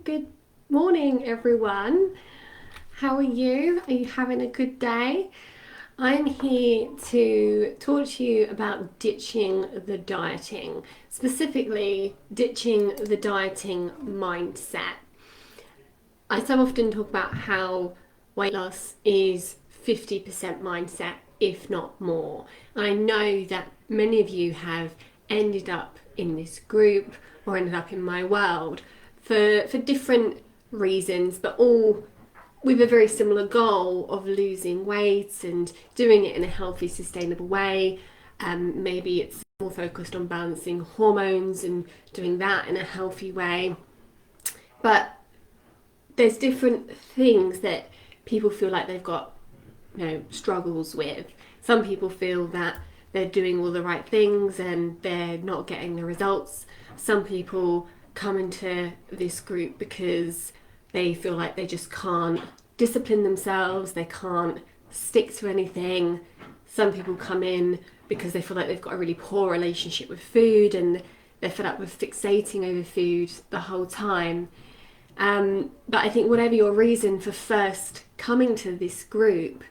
Good morning, everyone. How are you? Are you having a good day? I'm here to talk to you about ditching the dieting, specifically ditching the dieting mindset. I so often talk about how weight loss is 50% mindset, if not more. I know that many of you have ended up in this group or ended up in my world for different reasons, but all with a very similar goal of losing weight and doing it in a healthy, sustainable way. Maybe it's more focused on balancing hormones and doing that in a healthy way. But there's different things that people feel like they've got, struggles with. Some people feel that they're doing all the right things and they're not getting the results. Some people come into this group because they feel like they just can't discipline themselves, they can't stick to anything. Some people come in because they feel like they've got a really poor relationship with food and they're fed up with fixating over food the whole time. But I think whatever your reason for first coming to this group,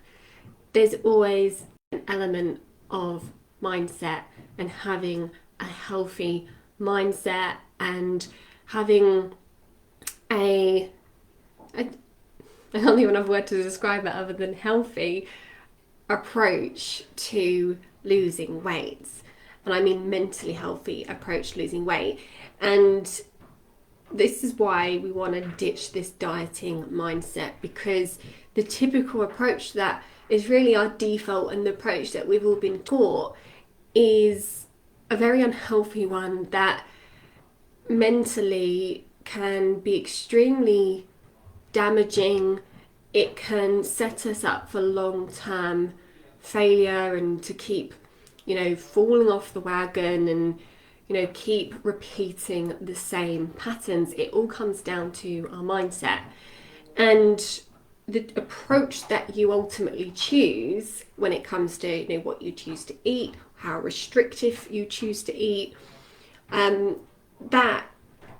there's always an element of mindset and having a healthy mindset and having a I don't even have a word to describe it other than healthy approach to losing weight. And I mean mentally healthy approach to losing weight. And this is why we want to ditch this dieting mindset, because the typical approach that is really our default and the approach that we've all been taught is a very unhealthy one that mentally can be extremely damaging. It can set us up for long-term failure and to keep, falling off the wagon and, keep repeating the same patterns. It all comes down to our mindset. And the approach that you ultimately choose when it comes to, what you choose to eat, how restrictive you choose to eat, that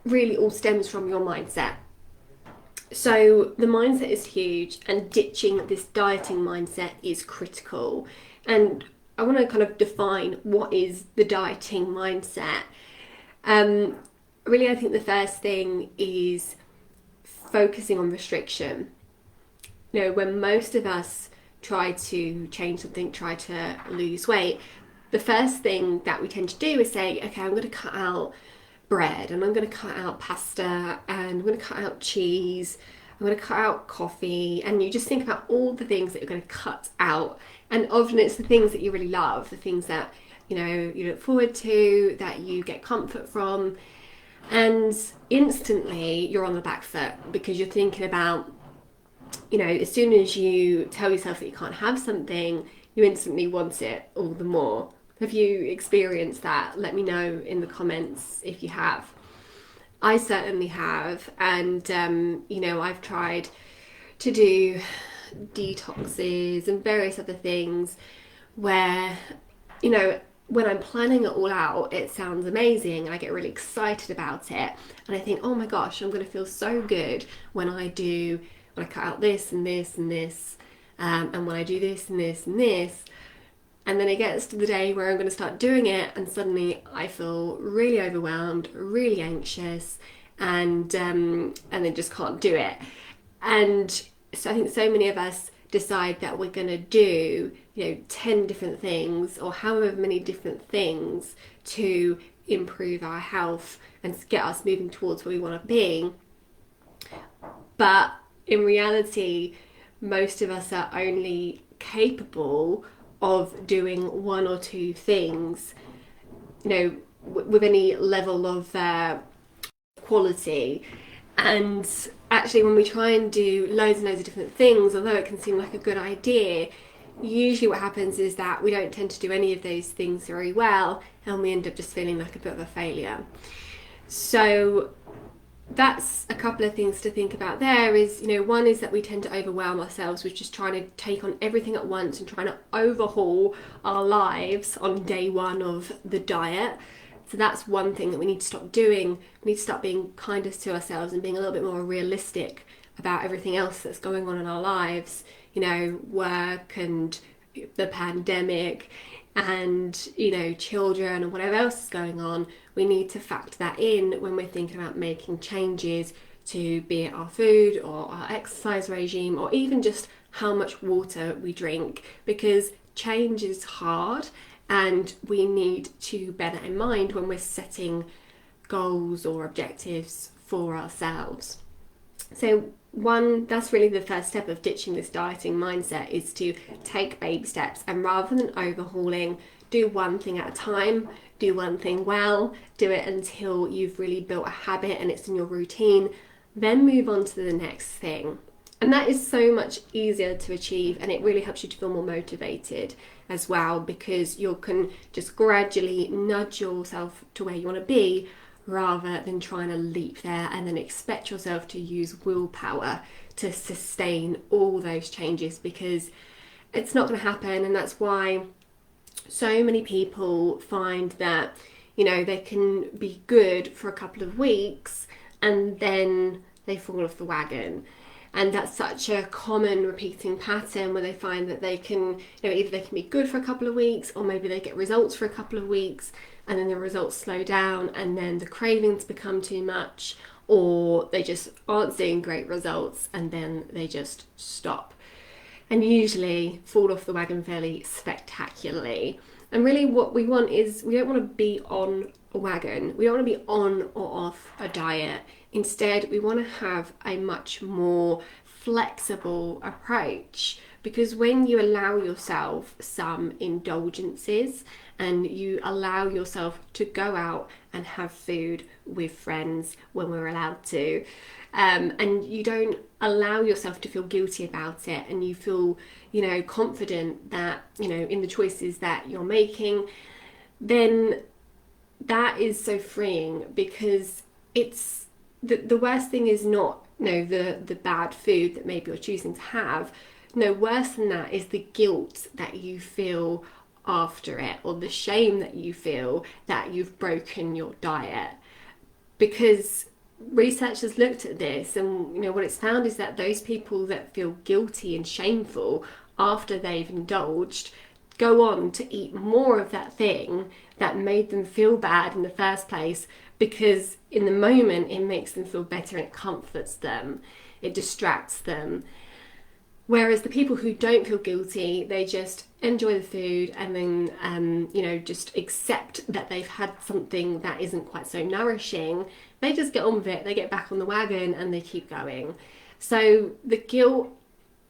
really all stems from your mindset. So the mindset is huge, and ditching this dieting mindset is critical. And I want to kind of define what is the dieting mindset. Really, I think the first thing is focusing on restriction. When most of us try to change something, try to lose weight, the first thing that we tend to do is say, okay, I'm going to cut out bread and I'm going to cut out pasta and I'm going to cut out cheese, I'm going to cut out coffee, and you just think about all the things that you're going to cut out. And often it's the things that you really love, the things that you look forward to, that you get comfort from, and instantly you're on the back foot because you're thinking about, as soon as you tell yourself that you can't have something, you instantly want it all the more. Have you experienced that? Let me know in the comments if you have. I certainly have, and I've tried to do detoxes and various other things where, when I'm planning it all out, it sounds amazing and I get really excited about it. And I think, oh my gosh, I'm going to feel so good when I cut out this and this and this, and when I do this and this and this. And then it gets to the day where I'm going to start doing it, and suddenly I feel really overwhelmed, really anxious, and then just can't do it. And so I think so many of us decide that we're going to do, 10 different things or however many different things to improve our health and get us moving towards where we want to be. But in reality, most of us are only capable of doing one or two things, with any level of quality. And actually, when we try and do loads and loads of different things, although it can seem like a good idea, usually what happens is that we don't tend to do any of those things very well, and we end up just feeling like a bit of a failure. So that's a couple of things to think about there. Is, one is that we tend to overwhelm ourselves with just trying to take on everything at once and trying to overhaul our lives on day one of the diet. So that's one thing that we need to stop doing. We need to start being kinder to ourselves and being a little bit more realistic about everything else that's going on in our lives, you know, work and the pandemic and, you know, children and whatever else is going on. We need to factor that in when we're thinking about making changes to, be it our food or our exercise regime, or even just how much water we drink, because change is hard and we need to bear that in mind when we're setting goals or objectives for ourselves. So that's really the first step of ditching this dieting mindset, is to take baby steps, and rather than overhauling, do one thing at a time, do one thing well, do it until you've really built a habit and it's in your routine, then move on to the next thing. And that is so much easier to achieve, and it really helps you to feel more motivated as well, because you can just gradually nudge yourself to where you want to be, rather than trying to leap there and then expect yourself to use willpower to sustain all those changes, because it's not going to happen. And that's why so many people find that, you know, they can be good for a couple of weeks and then they fall off the wagon. And that's such a common repeating pattern, where they find that they can, you know, either they can be good for a couple of weeks, or maybe they get results for a couple of weeks and then the results slow down and then the cravings become too much, or they just aren't seeing great results and then they just stop, and usually fall off the wagon fairly spectacularly. And really what we want is, we don't want to be on a wagon, we don't want to be on or off a diet. Instead, we want to have a much more flexible approach, because when you allow yourself some indulgences and you allow yourself to go out and have food with friends when we're allowed to, and you don't allow yourself to feel guilty about it, and you feel, you know, confident that, you know, in the choices that you're making, then that is so freeing. Because it's the worst thing is not, you know, the bad food that maybe you're choosing to have. No, worse than that is the guilt that you feel after it, or the shame that you feel that you've broken your diet. Because research has looked at this, and, you know, what it's found is that those people that feel guilty and shameful after they've indulged go on to eat more of that thing that made them feel bad in the first place, because in the moment it makes them feel better and it comforts them, it distracts them. Whereas the people who don't feel guilty, they just enjoy the food and then, you know, just accept that they've had something that isn't quite so nourishing. They just get on with it, they get back on the wagon and they keep going. So the guilt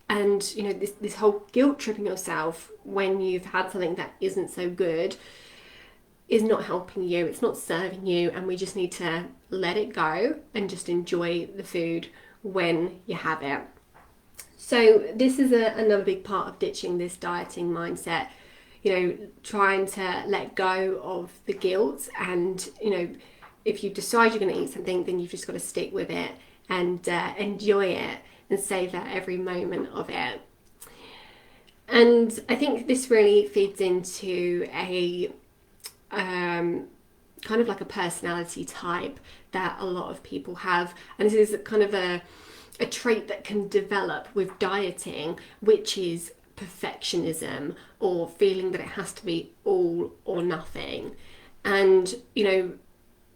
and, you know, this whole guilt tripping yourself when you've had something that isn't so good is not helping you, it's not serving you, and we just need to let it go and just enjoy the food when you have it. So this is another big part of ditching this dieting mindset, you know, trying to let go of the guilt. And, you know, if you decide you're going to eat something, then you've just got to stick with it and enjoy it and savor every moment of it. And I think this really feeds into a kind of like a personality type that a lot of people have. And this is kind of a trait that can develop with dieting, which is perfectionism, or feeling that it has to be all or nothing. And, you know,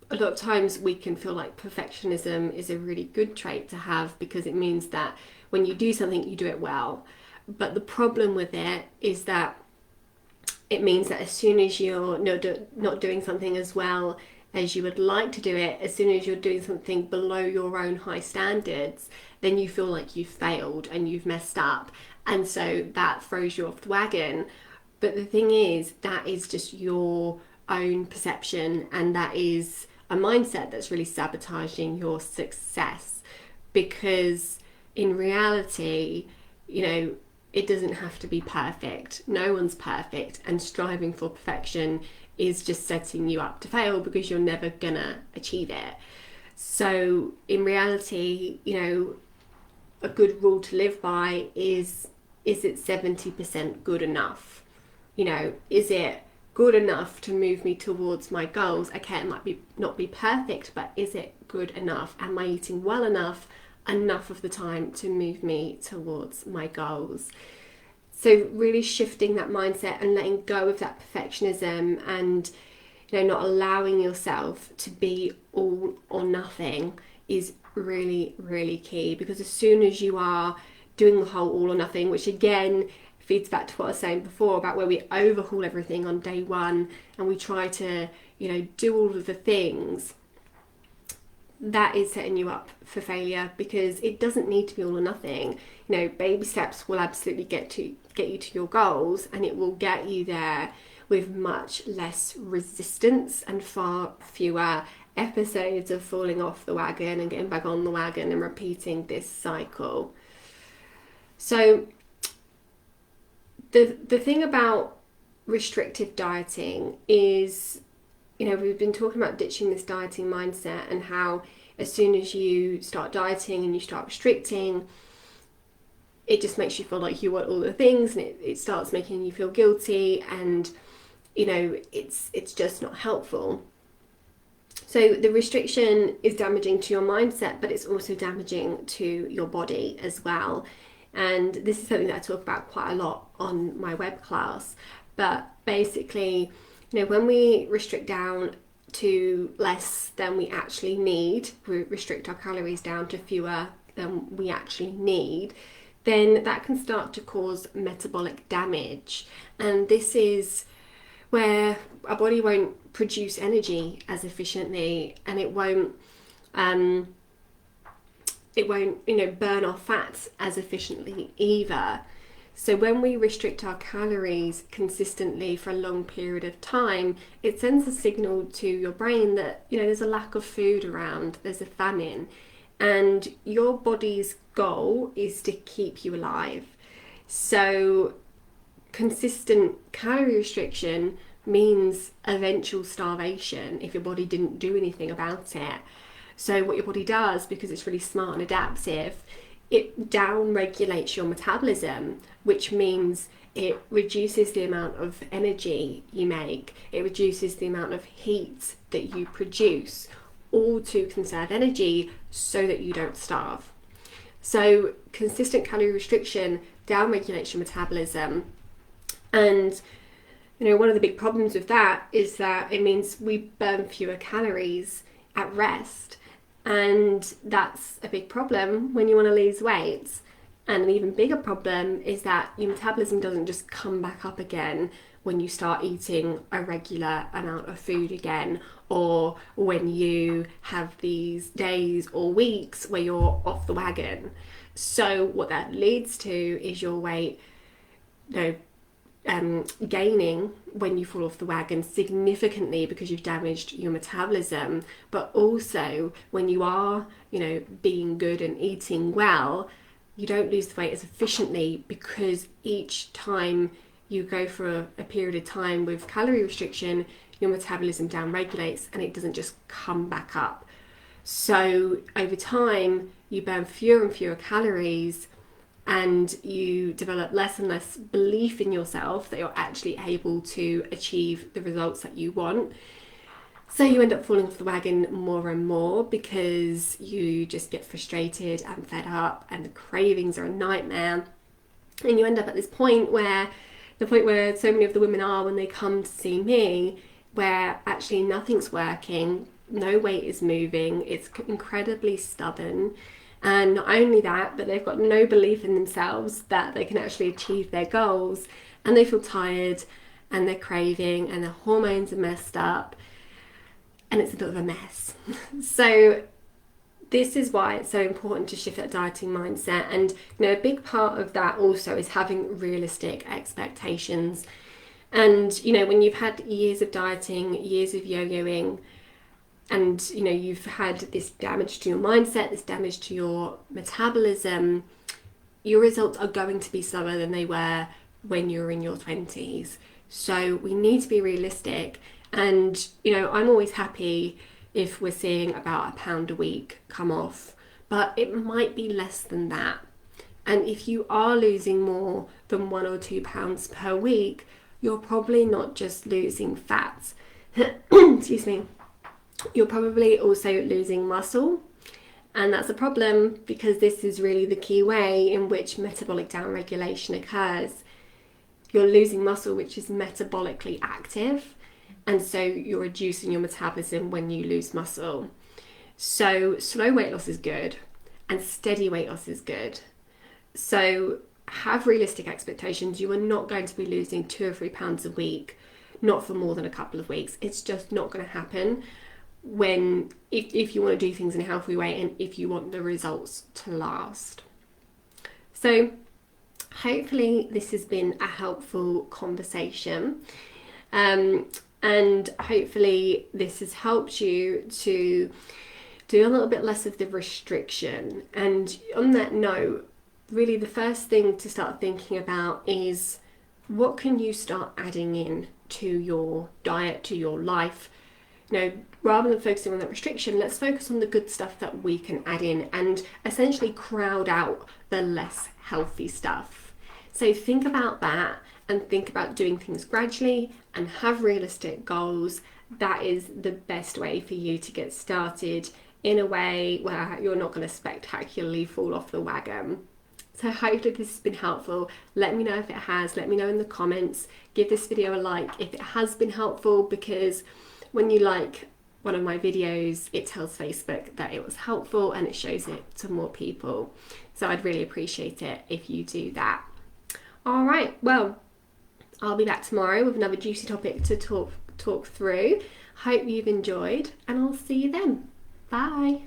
a lot of times we can feel like perfectionism is a really good trait to have, because it means that when you do something, you do it well. But the problem with it is that it means that as soon as you're not doing something as well as you would like to do it, as soon as you're doing something below your own high standards, then you feel like you've failed and you've messed up. And so that throws you off the wagon. But the thing is, that is just your own perception, and that is a mindset that's really sabotaging your success. Because in reality, you know, it doesn't have to be perfect. No one's perfect, and striving for perfection is just setting you up to fail, because you're never gonna achieve it. So in reality, you know, a good rule to live by is it 70% good enough? You know, is it good enough to move me towards my goals? Okay, it might be not be perfect, but is it good enough? Am I eating well enough of the time to move me towards my goals? So really shifting that mindset and letting go of that perfectionism, and not allowing yourself to be all or nothing is really, really key. Because as soon as you are doing the whole all or nothing, which again feeds back to what I was saying before about where we overhaul everything on day one and we try to do all of the things, that is setting you up for failure, because it doesn't need to be all or nothing. Baby steps will absolutely get you to your goals, and it will get you there with much less resistance and far fewer episodes of falling off the wagon and getting back on the wagon and repeating this cycle. So the thing about restrictive dieting is, we've been talking about ditching this dieting mindset, and how as soon as you start dieting and you start restricting, it just makes you feel like you want all the things, and it starts making you feel guilty, and it's just not helpful. So the restriction is damaging to your mindset, but it's also damaging to your body as well. And this is something that I talk about quite a lot on my web class. But basically, when we restrict down to less than we actually need, we restrict our calories down to fewer than we actually need, then that can start to cause metabolic damage. And this is where our body won't produce energy as efficiently, and it won't burn off fats as efficiently either. So when we restrict our calories consistently for a long period of time, it sends a signal to your brain that there's a lack of food around, there's a famine, and your body's goal is to keep you alive. So consistent calorie restriction means eventual starvation if your body didn't do anything about it. So what your body does, because it's really smart and adaptive, it down regulates your metabolism, which means it reduces the amount of energy you make, it reduces the amount of heat that you produce, all to conserve energy so that you don't starve. So consistent calorie restriction down regulates your metabolism, and one of the big problems with that is that it means we burn fewer calories at rest. And that's a big problem when you want to lose weight. And an even bigger problem is that your metabolism doesn't just come back up again when you start eating a regular amount of food again, or when you have these days or weeks where you're off the wagon. So what that leads to is your weight gaining when you fall off the wagon significantly, because you've damaged your metabolism. But also when you are being good and eating well, you don't lose the weight as efficiently, because each time you go for a period of time with calorie restriction, your metabolism down regulates and it doesn't just come back up. So over time you burn fewer and fewer calories, and you develop less and less belief in yourself that you're actually able to achieve the results that you want. So you end up falling off the wagon more and more, because you just get frustrated and fed up, and the cravings are a nightmare. And you end up at this point where so many of the women are when they come to see me, where actually nothing's working, no weight is moving, it's incredibly stubborn. And not only that, but they've got no belief in themselves that they can actually achieve their goals, and they feel tired, and they're craving, and their hormones are messed up, and it's a bit of a mess. So this is why it's so important to shift that dieting mindset. And a big part of that also is having realistic expectations. And when you've had years of dieting, years of yo-yoing, and you've had this damage to your mindset, this damage to your metabolism, your results are going to be slower than they were when you were in your 20s. So we need to be realistic. And I'm always happy if we're seeing about £1 a week come off, but it might be less than that. And if you are losing more than £1 or £2 per week, you're probably not just losing fat, excuse me, you're probably also losing muscle. And that's a problem because this is really the key way in which metabolic downregulation occurs. You're losing muscle, which is metabolically active, and so you're reducing your metabolism when you lose muscle. So slow weight loss is good and steady weight loss is good. So have realistic expectations. You are not going to be losing 2 or 3 pounds a week, not for more than a couple of weeks. It's just not going to happen if you want to do things in a healthy way and if you want the results to last. So hopefully this has been a helpful conversation, and hopefully this has helped you to do a little bit less of the restriction. And on that note, really the first thing to start thinking about is, what can you start adding in to your diet, to your life? Rather than focusing on that restriction, let's focus on the good stuff that we can add in and essentially crowd out the less healthy stuff. So think about that and think about doing things gradually and have realistic goals. That is the best way for you to get started in a way where you're not going to spectacularly fall off the wagon. So hopefully this has been helpful. Let me know if it has. Let me know in the comments. Give this video a like if it has been helpful, because when you like one of my videos, it tells Facebook that it was helpful and it shows it to more people. So I'd really appreciate it if you do that. All right, well, I'll be back tomorrow with another juicy topic to talk through. Hope you've enjoyed, and I'll see you then. Bye.